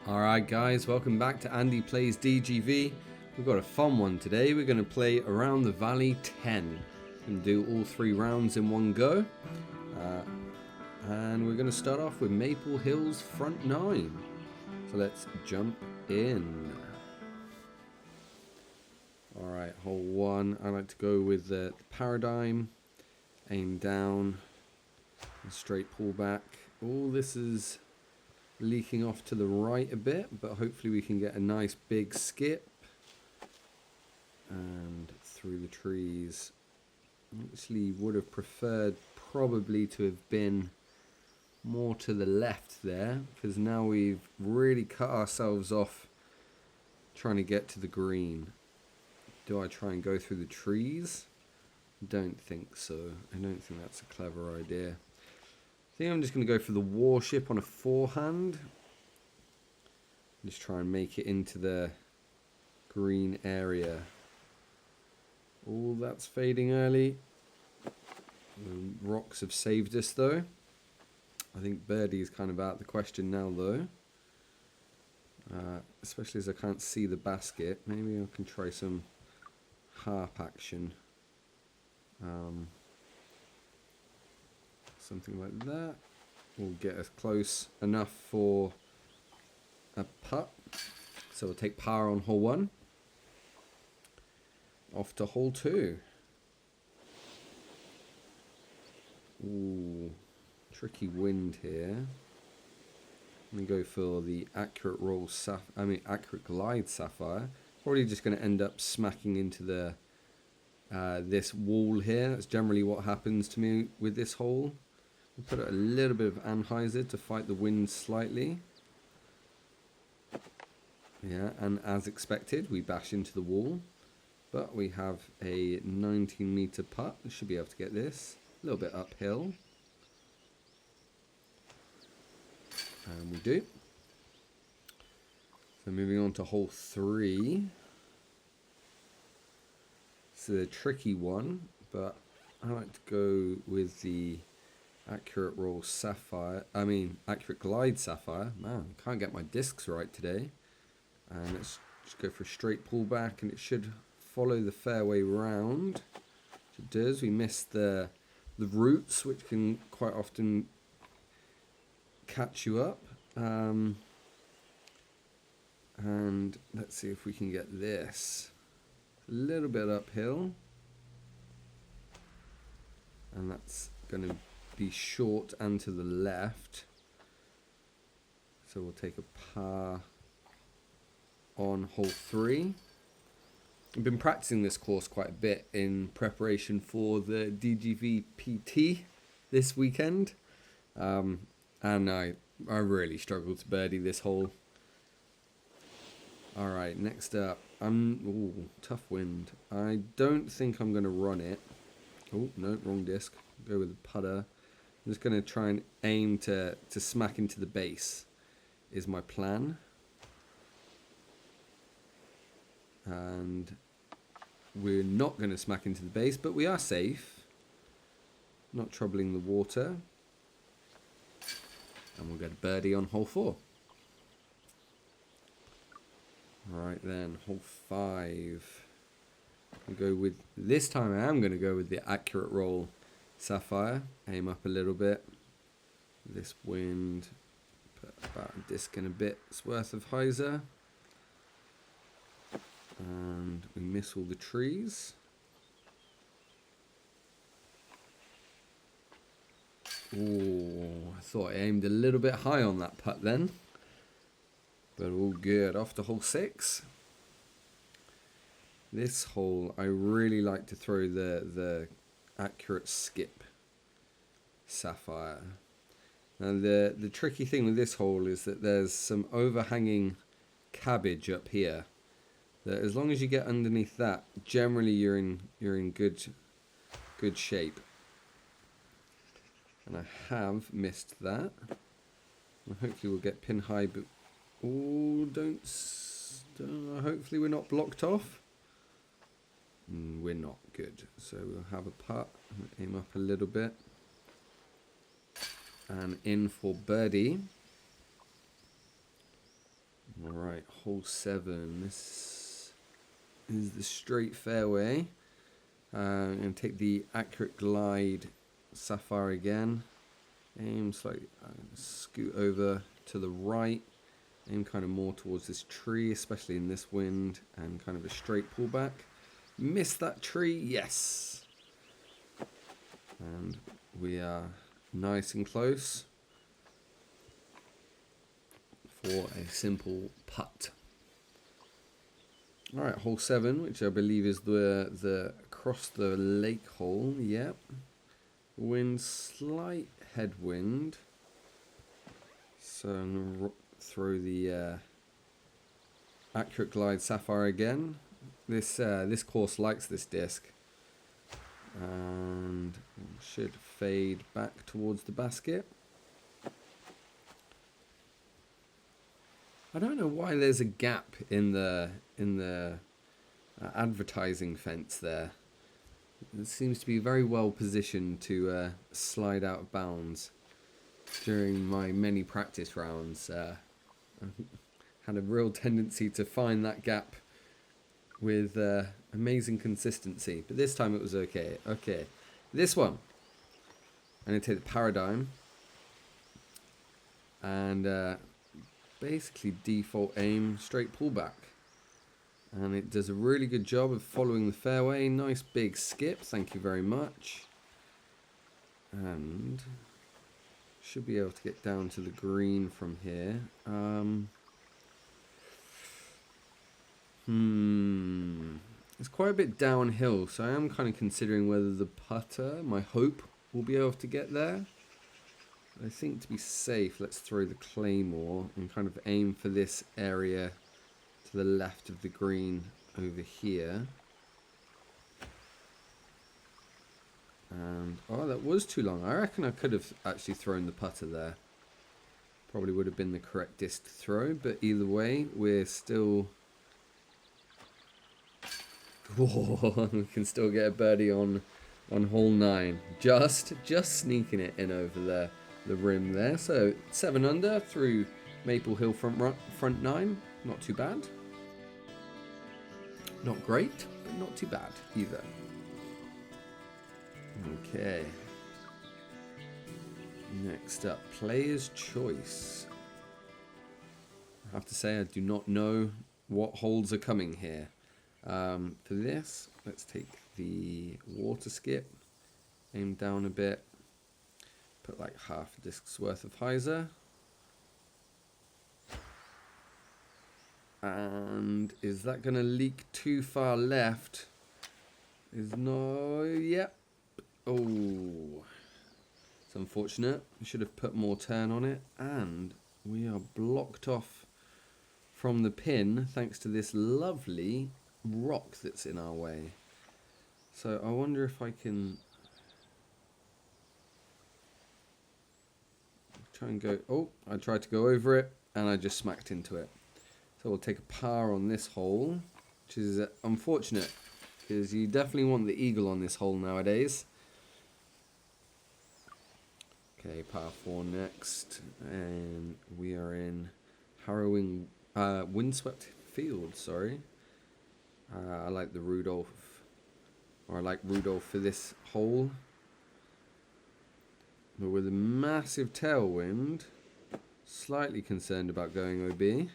Alright guys, welcome back to Andy Plays DGV. We've got a fun one today. We're going to play Around the Valley 10 and do all 3 rounds in one go. And we're going to start off with Maple Hills Front 9. So let's jump in. Alright, hole 1. I like to go with the paradigm. Aim down. And straight pull back. All this is leaking off to the right a bit, but hopefully we can get a nice big skip and through the trees. Actually would have preferred probably to have been more to the left there, because now we've really cut ourselves off trying to get to the green. Do I try and go through the trees? Don't think so. I don't think that's a clever idea. I think I'm just going to go for the warship on a forehand. Just try and make it into the green area. Oh, that's fading early. The rocks have saved us though. I think birdie is kind of out of the question now though. Especially as I can't see the basket. Maybe I can try some harp action. Something like that will get us close enough for a putt. So we'll take par on hole 1. Off to hole 2. Ooh, tricky wind here. I'm gonna go for the accurate accurate glide sapphire. Probably just gonna end up smacking into the this wall here. That's generally what happens to me with this hole. We'll put a little bit of anhyzer to fight the wind slightly. Yeah, and as expected, we bash into the wall. But we have a 19-meter putt. We should be able to get this. A little bit uphill. And we do. So moving on to hole 3. It's a tricky one, but I like to go with the accurate glide sapphire. Man, can't get my discs right today. And let's just go for a straight pullback, and it should follow the fairway round. It does. We missed the roots, which can quite often catch you up. And let's see if we can get this. A little bit uphill. And that's going to be short and to the left. So we'll take a par on hole 3. I've been practicing this course quite a bit in preparation for the DGV PT this weekend. And I really struggled to birdie this hole. Alright, next up. Ooh, tough wind. I don't think I'm going to run it. Oh, no, wrong disc. Go with the putter. I'm just going to try and aim to smack into the base is my plan. And we're not going to smack into the base, but we are safe. Not troubling the water. And we'll get a birdie on hole 4. Right then, hole 5. I'll go with, this time I am going to go with the accurate roll sapphire. Aim up a little bit. This wind, put about a disc and a bit's worth of hyzer. And we miss all the trees. Oh, I thought I aimed a little bit high on that putt then. But all good. Off to hole 6. This hole, I really like to throw the accurate skip sapphire. Now the tricky thing with this hole is that there's some overhanging cabbage up here. That as long as you get underneath that, generally you're in good shape. And I have missed that. And hopefully we'll get pin high, but oh, hopefully we're not blocked off. We're not good. So we'll have a putt, aim up a little bit. And in for birdie. Alright, hole 7. This is the straight fairway. I'm going to take the accurate glide sapphire again. Aim slightly, scoot over to the right. Aim kind of more towards this tree, especially in this wind, and kind of a straight pullback. Missed that tree, yes. And we are nice and close for a simple putt. Alright, hole 7, which I believe is the across the lake hole. Yep. Wind, slight headwind. So I'm going to throw the accurate glide sapphire again. This course likes this disc, and should fade back towards the basket. I don't know why there's a gap in the advertising fence there. It seems to be very well positioned to slide out of bounds. During my many practice rounds, I had a real tendency to find that gap with amazing consistency, but this time it was okay. Okay, this one, I'm going to take the paradigm and basically default aim straight pullback, and it does a really good job of following the fairway. Nice big skip, thank you very much, and should be able to get down to the green from here. It's quite a bit downhill, so I am kind of considering whether the putter, my hope, will be able to get there. I think to be safe, let's throw the claymore and kind of aim for this area to the left of the green over here. And oh, that was too long. I reckon I could have actually thrown the putter there. Probably would have been the correct disc to throw, but either way, we're still... Whoa, we can still get a birdie on hole 9. Just sneaking it in over the rim there. So 7 under through Maple Hill front 9. Not too bad. Not great, but not too bad either. Okay. Next up, player's choice. I have to say I do not know what holes are coming here. For this, let's take the water skip, aim down a bit, put like half a disc's worth of hyzer. And is that going to leak too far left? Is no, yep. Oh, it's unfortunate. I should have put more turn on it, and we are blocked off from the pin thanks to this lovely rock that's in our way. So I wonder if I can try and go. Oh, I tried to go over it and I just smacked into it. So we'll take a par on this hole, which is unfortunate because you definitely want the eagle on this hole nowadays. Okay, par 4 next, and we are in Harrowing, Windswept field, sorry. I like the Rudolph, or I like Rudolph for this hole. But with a massive tailwind, slightly concerned about going OB.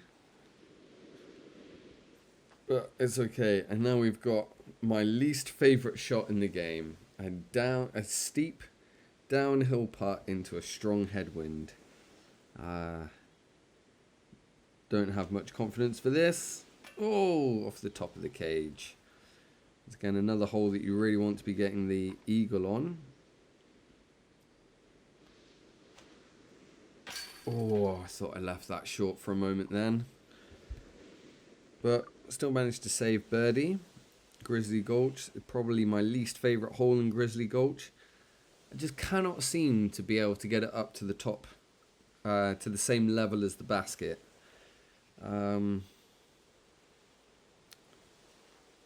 But it's okay, and now we've got my least favourite shot in the game. A steep downhill putt into a strong headwind. Don't have much confidence for this. Oh, off the top of the cage. It's again another hole that you really want to be getting the eagle on. Oh, I thought I left that short for a moment then. But still managed to save birdie. Grizzly Gulch, probably my least favourite hole in Grizzly Gulch. I just cannot seem to be able to get it up to the top, to the same level as the basket.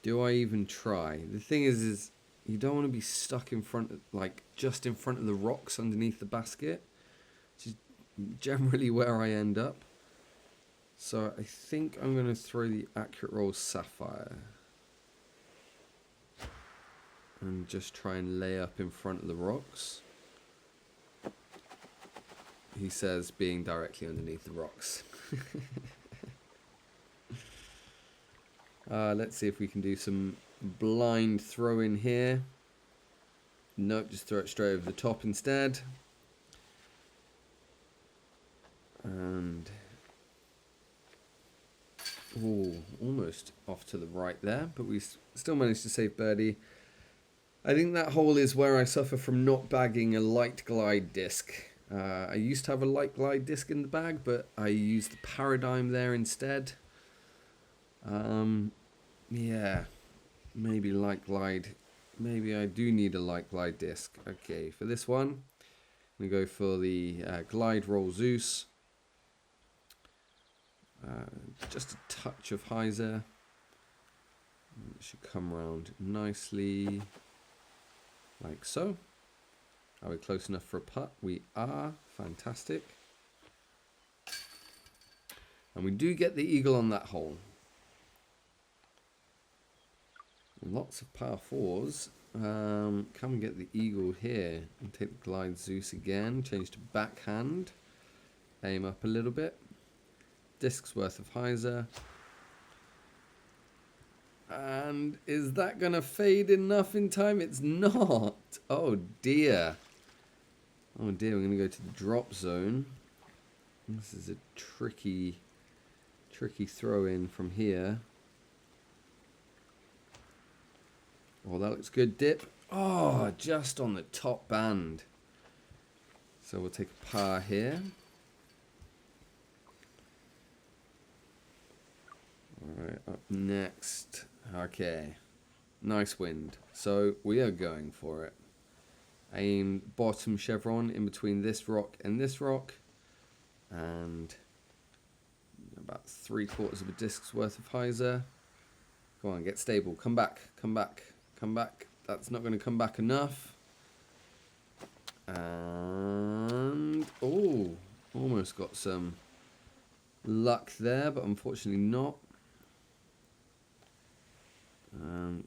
Do I even try? The thing is you don't want to be stuck in front of, like, just in front of the rocks underneath the basket, which is generally where I end up. So I think I'm going to throw the accurate roll sapphire. And just try and lay up in front of the rocks. He says being directly underneath the rocks. Let's see if we can do some blind throw in here. Nope, just throw it straight over the top instead. And ooh, almost off to the right there, but we still managed to save birdie. I think that hole is where I suffer from not bagging a light glide disc. I used to have a light glide disc in the bag, but I used the Paradigm there instead. Yeah, maybe light glide. Maybe I do need a light glide disc. Okay, for this one, I'm going to go for the Glide Roll Zeus. Just a touch of hyzer. It should come around nicely, like so. Are we close enough for a putt? We are. Fantastic. And we do get the eagle on that hole. Lots of par fours. Can we get the eagle here? And take the Glide Zeus again. Change to backhand. Aim up a little bit. Disc's worth of hyzer. And is that going to fade enough in time? It's not. Oh dear. Oh dear, we're going to go to the drop zone. This is a tricky throw in from here. Oh, that looks good. Dip. Oh, just on the top band. So we'll take a par here. Alright, up next. Okay. Nice wind. So we are going for it. Aim bottom chevron in between this rock and this rock. And about 3/4 of a disc's worth of hyzer. Go on, get stable. Come back. Come back. Come back. That's not going to come back enough. And oh, almost got some luck there, but unfortunately not.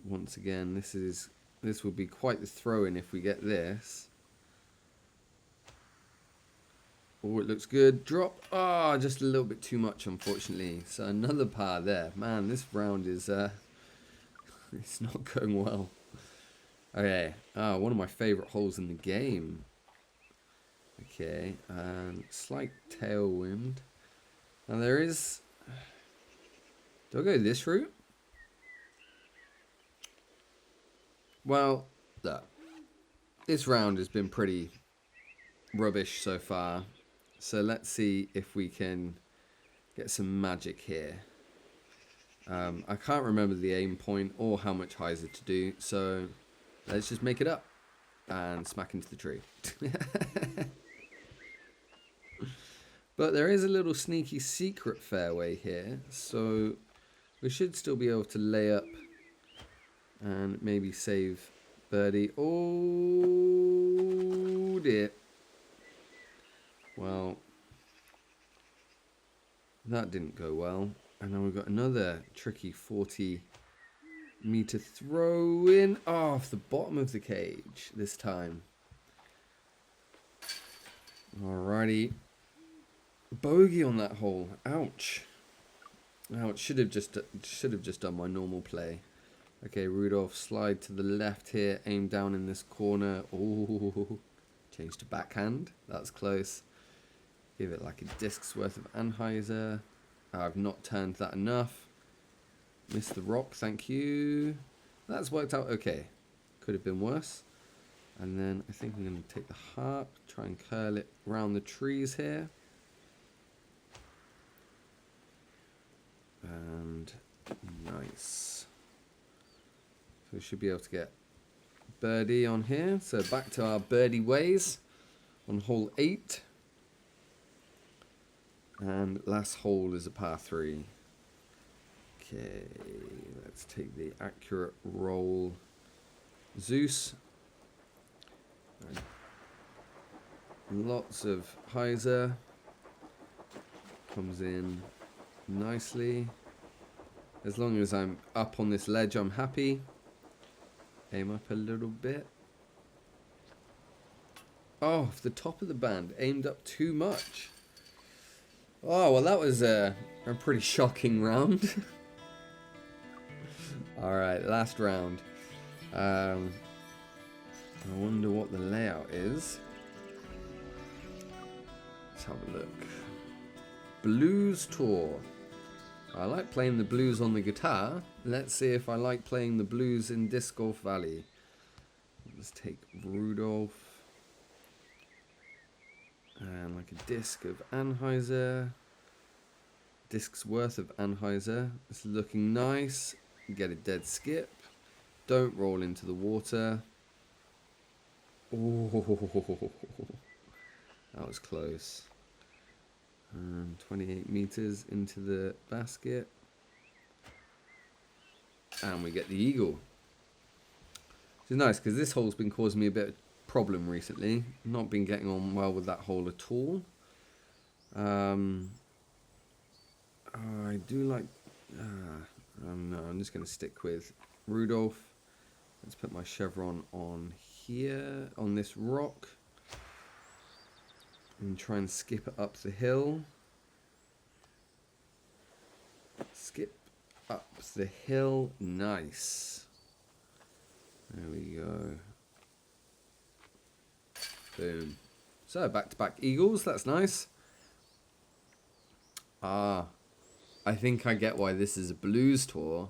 Once again, this will be quite the throw-in if we get this. Oh, it looks good. Drop. Ah, just a little bit too much, unfortunately. So another par there. Man, this round is it's not going well. Okay. One of my favorite holes in the game. Okay, and slight tailwind. Now there is. Do I go this route? Well, look, this round has been pretty rubbish so far. So let's see if we can get some magic here. I can't remember the aim point or how much hyzer to do, so let's just make it up and smack into the tree. But there is a little sneaky secret fairway here, so we should still be able to lay up and maybe save birdie. Oh dear. Well, that didn't go well. And now we've got another tricky 40-meter throw in off the bottom of the cage this time. Alrighty. Bogey on that hole. Ouch. Ouch. Should have just done my normal play. Okay, Rudolph, slide to the left here. Aim down in this corner. Oh, change to backhand. That's close. Give it like a disc's worth of anhyzer. I've not turned that enough. Missed the rock, thank you. That's worked out okay. Could have been worse. And then I think I'm going to take the heart, try and curl it around the trees here. And nice. So we should be able to get birdie on here. So back to our birdie ways on hole 8. And last hole is a par 3. Okay, let's take the accurate roll Zeus. Lots of hyzer. Comes in nicely. As long as I'm up on this ledge, I'm happy. Aim up a little bit. Oh, the top of the band aimed up too much. Oh, well, that was a pretty shocking round. Alright, last round. I wonder what the layout is. Let's have a look. Blues tour. I like playing the blues on the guitar. Let's see if I like playing the blues in Disc Golf Valley. Let's take Rudolph. And like a disc of Anheuser. Disc's worth of Anheuser. It's looking nice. Get a dead skip. Don't roll into the water. Oh, that was close. And 28 meters into the basket. And we get the eagle. Which is nice because this hole's been causing me a bit of problem recently. Not been getting on well with that hole at all. I do like... no, I'm just going to stick with Rudolph. Let's put my chevron on here, on this rock. And try and skip it up the hill. Skip up the hill. Nice. There we go. Boom. So, back-to-back eagles. That's nice. I think I get why this is a blues tour.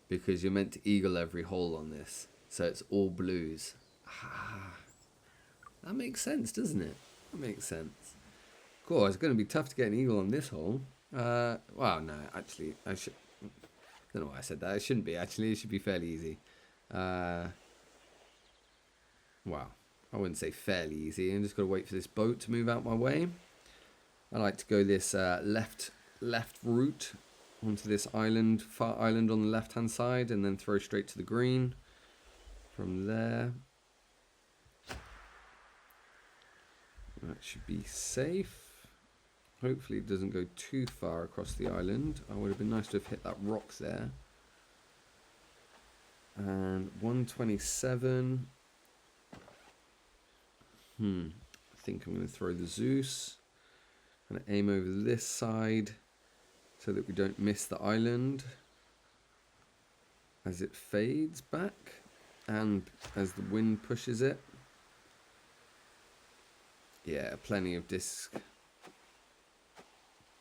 Because you're meant to eagle every hole on this. So it's all blues. That makes sense, doesn't it? That makes sense. Cool, it's going to be tough to get an eagle on this hole. Well, no, actually, I don't know why I said that. It shouldn't be, actually. It should be fairly easy. Well, I wouldn't say fairly easy. I'm just got to wait for this boat to move out my way. I like to go this left route onto this island, far island on the left-hand side, and then throw straight to the green from there. That should be safe. Hopefully it doesn't go too far across the island. I would have been nice to have hit that rock there. And 127. I think I'm going to throw the Zeus. I'm going to aim over this side so that we don't miss the island as it fades back and as the wind pushes it. Yeah, plenty of disc.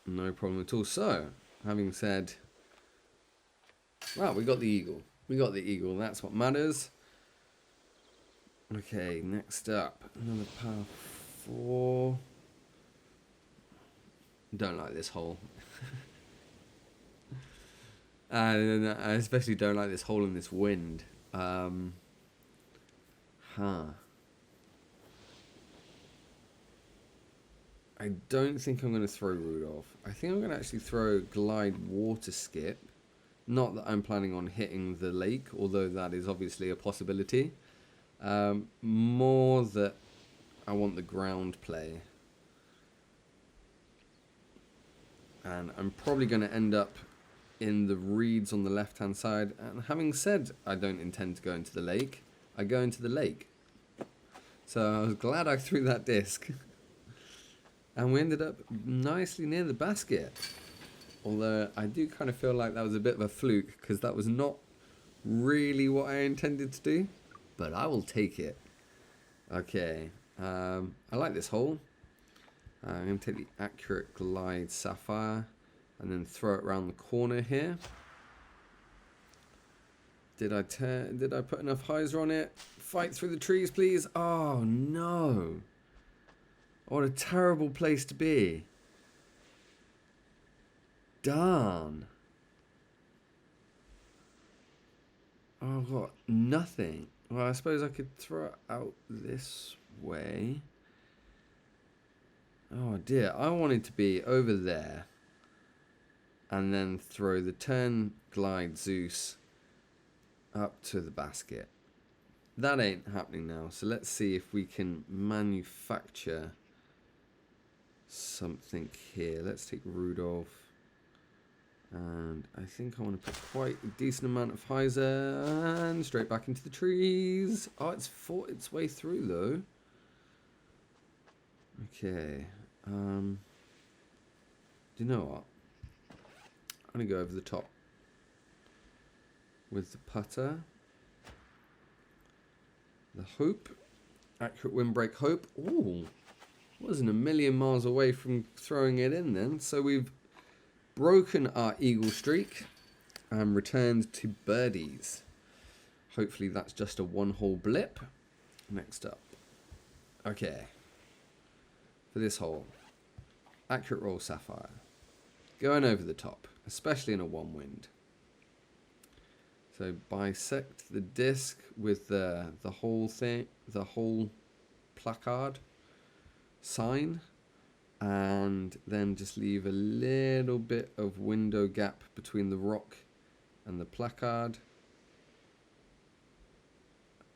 No problem at all. So, having said, well, we got the eagle. We got the eagle. That's what matters. Okay, next up, another par 4. Don't like this hole. And I especially don't like this hole in this wind. I don't think I'm going to throw Rudolph. I think I'm going to actually throw Glide Water Skip. Not that I'm planning on hitting the lake, although that is obviously a possibility. More that I want the ground play. And I'm probably going to end up in the reeds on the left-hand side. And having said I don't intend to go into the lake, I go into the lake. So I was glad I threw that disc. And we ended up nicely near the basket. Although I do kind of feel like that was a bit of a fluke, because that was not really what I intended to do. But I will take it. Okay. I like this hole. I'm going to take the Accurate Glide Sapphire and then throw it around the corner here. Did I put enough hyzer on it? Fight through the trees, please. Oh, no. What a terrible place to be. Darn. Oh, I've got nothing. Well, I suppose I could throw it out this way. Oh dear, I wanted to be over there. And then throw the turn Glide Zeus up to the basket. That ain't happening now. So let's see if we can manufacture something here. Let's take Rudolph. And I think I want to put quite a decent amount of hyzer and straight back into the trees. Oh, it's fought its way through though. Okay. Do you know what? I'm going to go over the top with the putter. The hope. Accurate windbreak hope. Ooh. Wasn't a million miles away from throwing it in then. So we've broken our eagle streak and returned to birdies. Hopefully that's just a one-hole blip. Next up. Okay. For this hole. Accurate roll sapphire. Going over the top, especially in a one wind. So bisect the disc with the whole thing, the whole placard sign, and then just leave a little bit of window gap between the rock and the placard.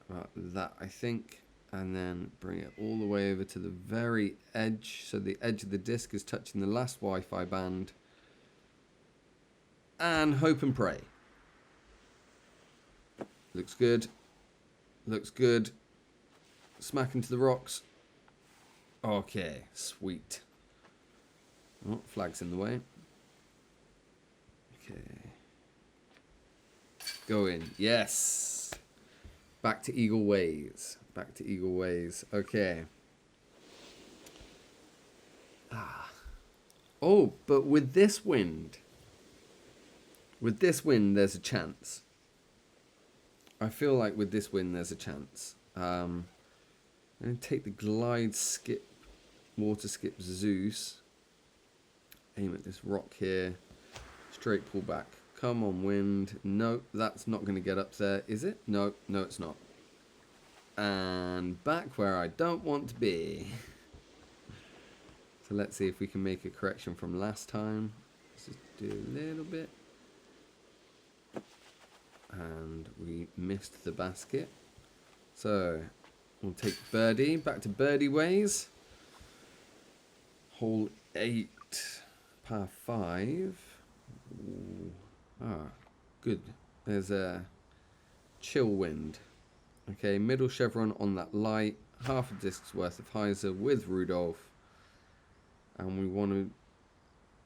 About that, I think. And then bring it all the way over to the very edge, so the edge of the disc is touching the last Wi-Fi band. And hope and pray. Looks good. Looks good. Smack into the rocks. Okay, sweet. Oh, flag's in the way. Okay. Go in. Yes. Back to Eagle Ways. Back to Eagle Ways. Okay. Oh, but with this wind, there's a chance. I feel like with this wind, there's a chance. I'm going to take the Glide skip, water skip Zeus. Aim at this rock here. Straight pull back. Come on, wind. No, that's not going to get up there, is it? No, no, it's not. And back where I don't want to be. So let's see if we can make a correction from last time. Let's just do a little bit. And we missed the basket. So we'll take birdie. Back to birdie ways. Hole 8, par 5. Ooh. Ah, good. There's a chill wind. Okay, middle chevron on that light. Half a disc's worth of hyzer with Rudolph. And we want to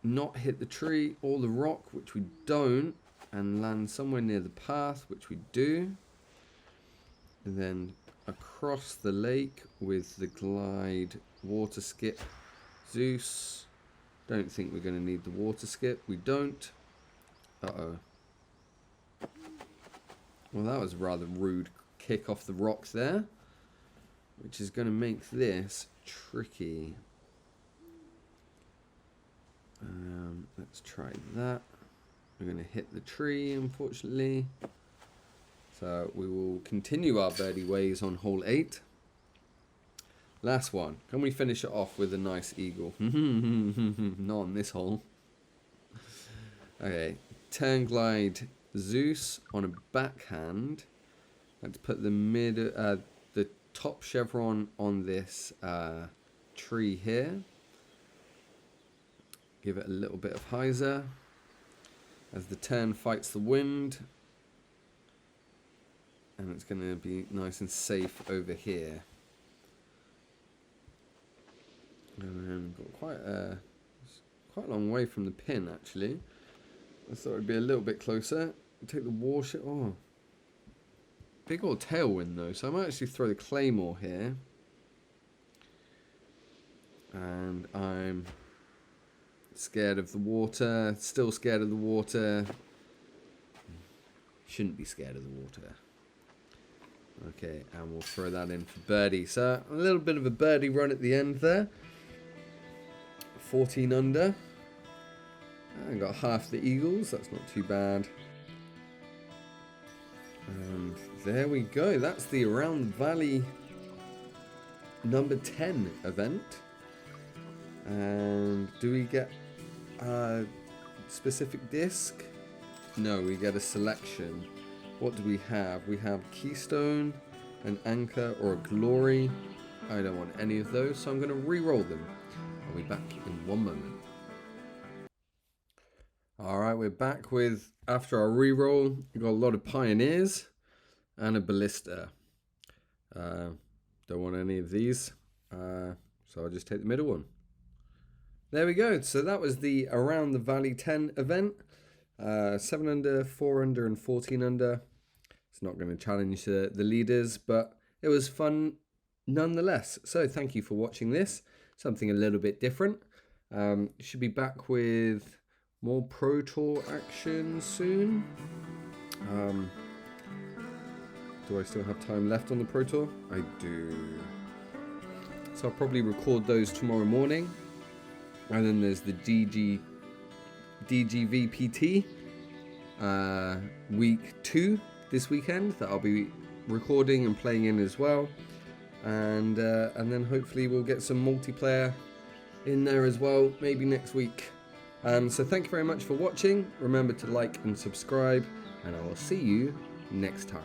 not hit the tree or the rock, which we don't, and land somewhere near the path, which we do. And then across the lake with the Glide water skip Zeus. Don't think we're going to need the water skip. We don't. Uh-oh. Well, that was a rather rude kick off the rocks there, which is going to make this tricky. Let's try that. We're going to hit the tree, unfortunately. So we will continue our birdie ways on hole 8. Last one. Can we finish it off with a nice eagle? Not on this hole. Okay. Turn Glide Zeus on a backhand. Let's put the the top chevron on this tree here. Give it a little bit of hyzer as the turn fights the wind. And it's going to be nice and safe over here. And then got quite a long way from the pin, actually. I thought it'd be a little bit closer. Take the warship. Oh, big old tailwind though, so I might actually throw the claymore here. And I'm scared of the water. Still scared of the water. Shouldn't be scared of the water. Okay, and we'll throw that in for birdie. So a little bit of a birdie run at the end there. 14 under. I got half the eagles. That's not too bad. And there we go. That's the Around the Valley number 10 event. And do we get a specific disc? No, we get a selection. What do we have? We have Keystone, an Anchor, or a Glory. I don't want any of those, so I'm going to re-roll them. I'll be back in one moment. Alright, we're back with, after our reroll, we got a lot of Pioneers and a Ballista. Don't want any of these, so I'll just take the middle one. There we go, so that was the Around the Valley 10 event. 7 under, 4 under and 14 under. It's not going to challenge the leaders, but it was fun nonetheless. So thank you for watching this, something a little bit different. Should be back with more Pro Tour action soon. Do I still have time left on the Pro Tour? I do. So I'll probably record those tomorrow morning. And then there's the DGVPT week 2 this weekend that I'll be recording and playing in as well. And then hopefully we'll get some multiplayer in there as well, maybe next week. So thank you very much for watching. Remember to like and subscribe, and I will see you next time.